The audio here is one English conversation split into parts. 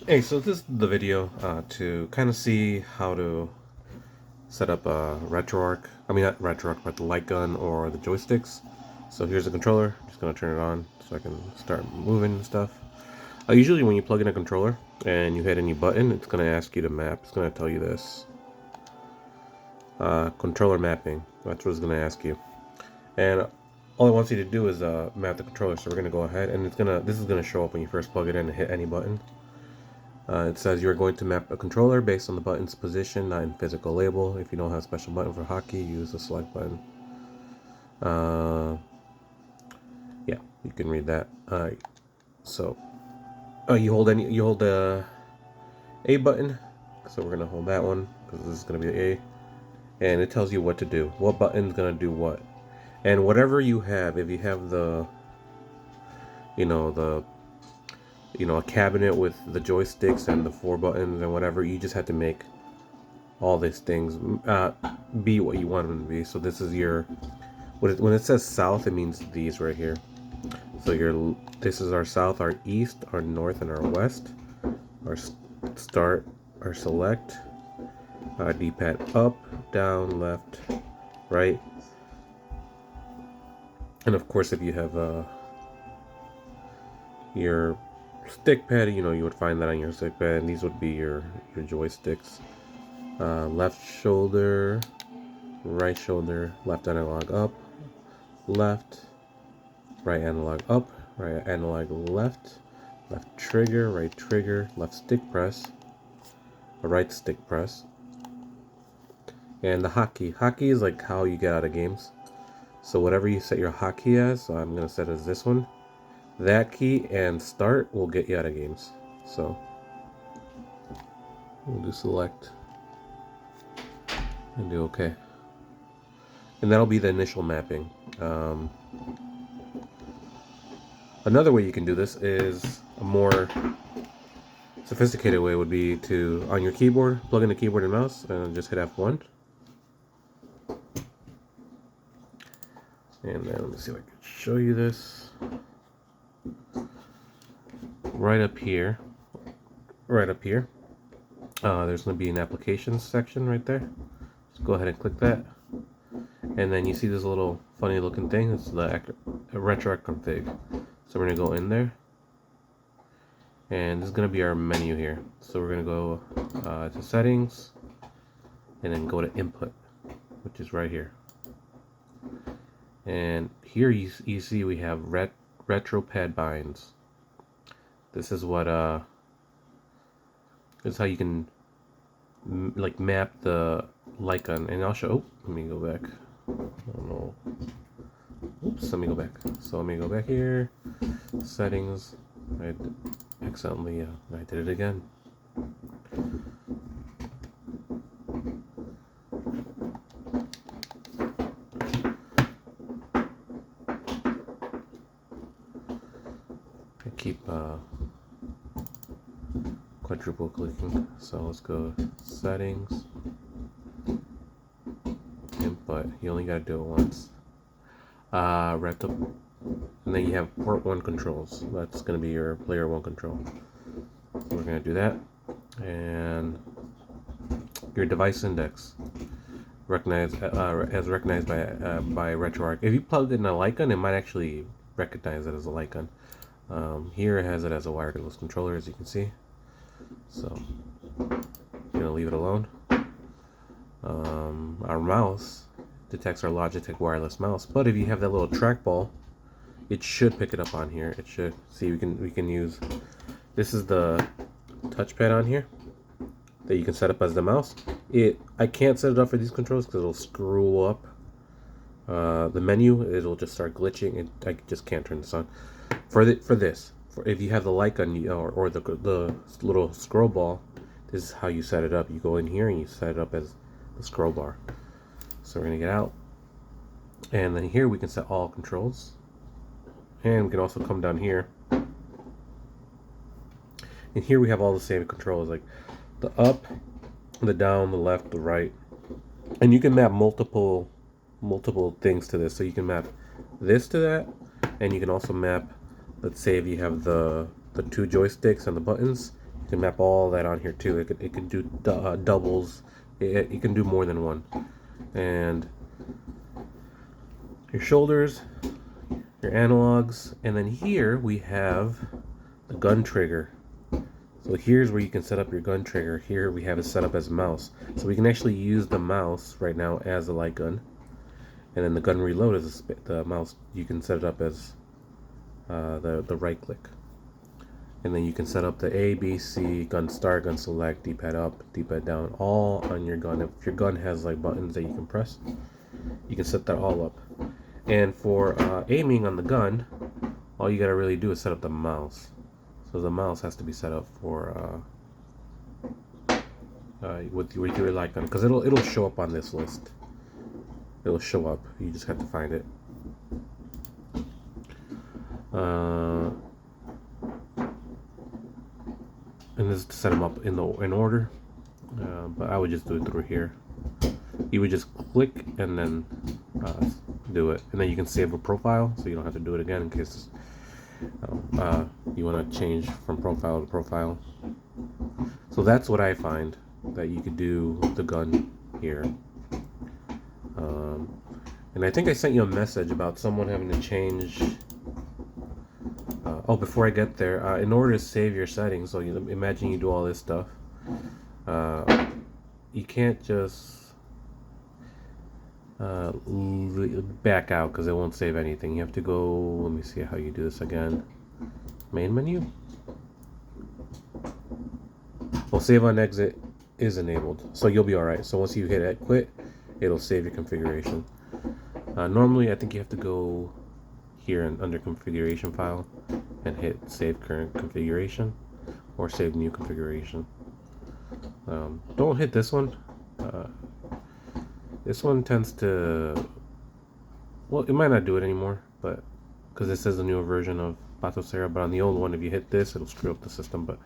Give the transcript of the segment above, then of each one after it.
Hey, so this is the video to kind of see how to set up a RetroArch. I mean, not RetroArch, but the light gun or the joysticks. So here's the controller. Just gonna turn it on so I can start moving and stuff. Usually, when you plug in a controller and you hit any button, it's gonna ask you to map. It's gonna tell you this controller mapping. That's what it's gonna ask you. And all it wants you to do is map the controller. So we're gonna go ahead, and this is gonna show up when you first plug it in and hit any button. It says you're going to map a controller based on the button's position, not in physical label. If you don't have a special button for hockey, use the select button. Uh, yeah, you can read that. So you hold the A button. So we're gonna hold that one because this is gonna be the A, and it tells you what to do. What button's gonna do what, and whatever you have. If you have the, you know, a cabinet with the joysticks and the 4 buttons and whatever, you just have to make all these things be what you want them to be. So this is your when it says south, it means these right here. So this is our south, our east, our north, and our west. Our start, our select, D-pad up, down, left, right, and of course if you have your stick pad, you would find that on your stick pad, and these would be your joysticks. Left shoulder, right shoulder, left analog up, left, right analog up, right analog left, left trigger, left stick press, right stick press. And the hotkey. Hotkey is like how you get out of games. So whatever you set your hotkey as, so I'm going to set as this one. That key and start will get you out of games. So we'll do select and do OK. And that'll be the initial mapping. Another way you can do this is a more sophisticated way would be to, on your keyboard, plug in the keyboard and mouse and just hit F1. And then let me see if I can show you this. Right up here, there's going to be an applications section right there. Just go ahead and click that. And then you see this little funny looking thing. It's the RetroArch config. So we're going to go in there. And this is going to be our menu here. So we're going to go to settings. And then go to input, which is right here. And here you see we have retro pad binds. This is what this is how you can like map the light gun. And I'll show. Oh, let me go back. Oh no. Oops. Let me go back. So let me go back here. Settings. I accidentally I did it again. I keep quadruple clicking. So let's go settings, input. You only gotta do it once. And then you have port 1 controls. That's gonna be your player 1 control. So we're gonna do that. And your device index as recognized by RetroArch. If you plugged in a light gun, it might actually recognize it as a light gun. Here it has it as a wireless controller, as you can see. So I'm gonna leave it alone. Our mouse detects our Logitech wireless mouse, but if you have that little trackball, it should pick it up on here. It should. See, we can use. This is the touchpad on here that you can set up as the mouse. I can't set it up for these controls because it'll screw up the menu. It'll just start glitching. I just can't turn this on. For if you have the light gun or the little scroll ball, this is how you set it up. You go in here and you set it up as the scroll bar. So we're gonna get out, and then here we can set all controls, and we can also come down here, and here we have all the same controls, like the up, the down, the left, the right, and you can map multiple things to this. So you can map this to that, and you can also map, let's say if you have the 2 joysticks and the buttons, you can map all that on here too. It could do doubles. It can do more than one. And your shoulders, your analogs, and then here we have the gun trigger. So here's where you can set up your gun trigger. Here we have it set up as a mouse. So we can actually use the mouse right now as a light gun. And then the gun reload is the mouse. You can set it up as the right click. And then you can set up the A, B, C, gun start, gun select, D-pad up, D-pad down, all on your gun. If your gun has like buttons that you can press, you can set that all up. And for aiming on the gun, all you gotta really do is set up the mouse. So the mouse has to be set up for with your light gun, because it'll show up on this list. It'll show up. You just have to find it. And this is to set them up in order, but I would just do it through here. You would just click and then do it, and then you can save a profile, so you don't have to do it again in case you want to change from profile to profile. So that's what I find that you could do the gun here. And I think I sent you a message about someone having to change. Oh, before I get there, in order to save your settings, so you imagine you do all this stuff, you can't just back out because it won't save anything. You have to go, let me see how you do this again. Main menu. Well, save on exit is enabled, so you'll be alright. So once you hit quit, it'll save your configuration. Normally, I think you have to go here and under configuration file and hit save current configuration or save new configuration. Don't hit this one. This one tends to, well, it might not do it anymore, but because this is a newer version of Batocera. But on the old one, if you hit this, it'll screw up the system. But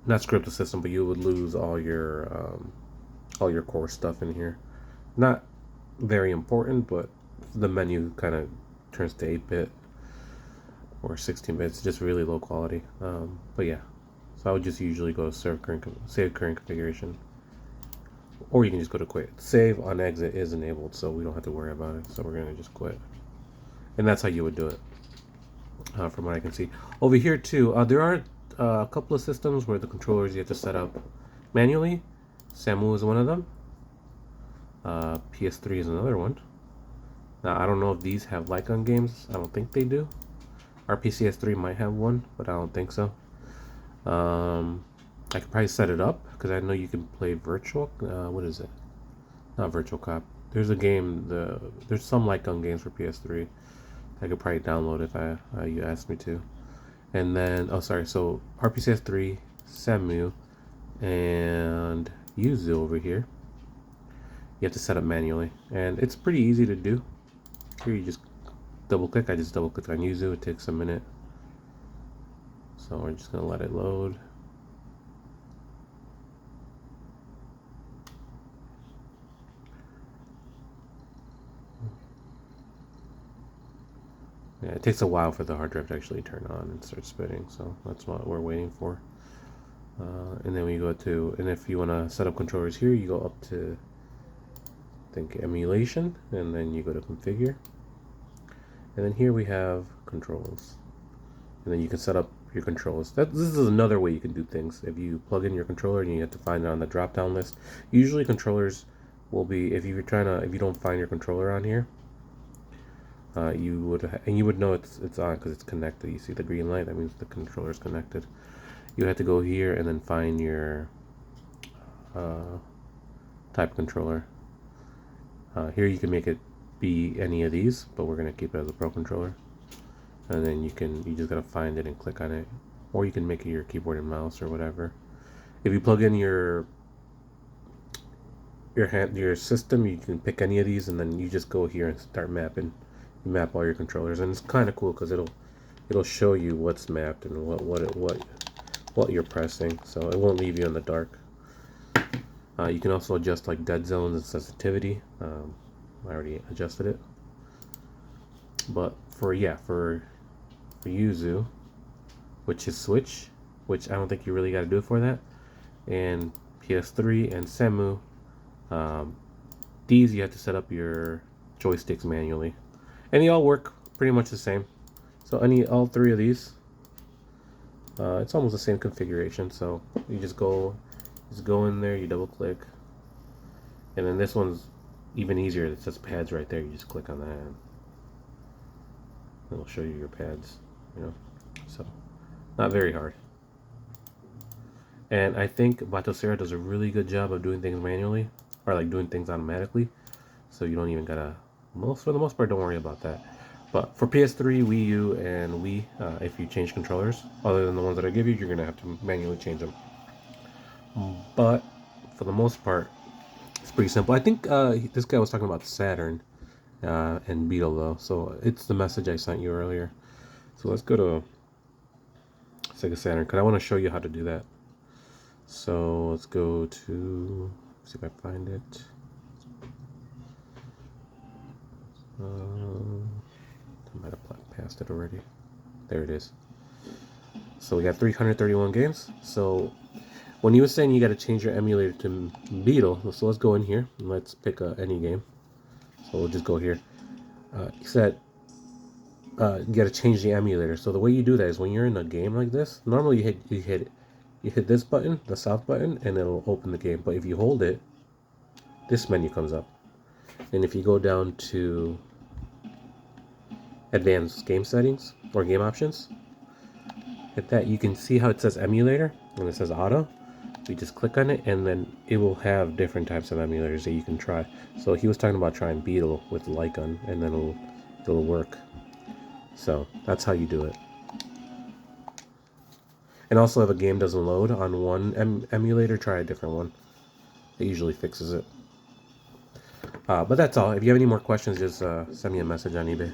not screw up the system, but you would lose all your core stuff in here. Not very important, but the menu kind of turns to 8-bit or 16-bit. It's just really low quality. But yeah, so I would just usually go to save current configuration, or you can just go to quit. Save on exit is enabled, so we don't have to worry about it. So we're gonna just quit, and that's how you would do it, from what I can see. Over here too, there are a couple of systems where the controllers you have to set up manually. Samu is one of them. PS3 is another one. Now I don't know if these have light gun games. I don't think they do. RPCS3 might have one, but I don't think so. I could probably set it up because I know you can play virtual. What is it? Not Virtual Cop. There's a game. There's some light gun games for PS3. I could probably download if you asked me to. And then so RPCS3, Samu, and Yuzu over here. You have to set up manually, and it's pretty easy to do. Here you just double click. I just double click on Yuzu. It takes a minute, so we're just gonna let it load. Yeah, it takes a while for the hard drive to actually turn on and start spinning, so that's what we're waiting for. And then we go to, and if you want to set up controllers here, you go up to, I think, emulation, and then you go to configure, and then here we have controls, and then you can set up your controls. This is another way you can do things. If you plug in your controller and you have to find it on the drop down list, usually controllers will be, if you don't find your controller on here, you would know it's on because it's connected. You see the green light, that means the controller is connected. You have to go here and then find your type controller. Here you can make it be any of these, but we're gonna keep it as a Pro controller. And then you just gotta find it and click on it, or you can make it your keyboard and mouse or whatever. If you plug in your system, you can pick any of these, and then you just go here and start mapping. You map all your controllers, and it's kind of cool because it'll show you what's mapped and what you're pressing, so it won't leave you in the dark. You can also adjust like dead zones and sensitivity. I already adjusted it, but for Yuzu, which is switch, which I don't think you really got to do it for that. And PS3 and Semu, these you have to set up your joysticks manually, and they all work pretty much the same. So all three of these, it's almost the same configuration. So you just go in there, you double click, and then this one's even easier. It says pads right there. You just click on that, and it'll show you your pads. You know, so not very hard. And I think Batocera does a really good job of doing things manually, or like doing things automatically. So you don't even gotta, for the most part, don't worry about that. But for PS3, Wii U, and Wii, if you change controllers, other than the ones that I give you, you're gonna have to manually change them. But for the most part, it's pretty simple. I think this guy was talking about Saturn and Beetle though, so it's the message I sent you earlier. So let's go to Sega Saturn, because I want to show you how to do that. So let's go to, see if I find it. I might have passed it already. There it is. So we got 331 games. So when you were saying you got to change your emulator to Beetle, so let's go in here and let's pick any game. So we'll just go here. He said you got to change the emulator. So the way you do that is when you're in a game like this, normally you hit this button, the south button, and it'll open the game. But if you hold it, this menu comes up. And if you go down to advanced game settings or game options, hit that, you can see how it says emulator and it says auto. You just click on it, and then it will have different types of emulators that you can try. So he was talking about trying Beetle with lightgun, and then it'll work. So that's how you do it. And also, if a game doesn't load on one emulator, try a different one. It usually fixes it. But that's all. If you have any more questions, just send me a message on eBay.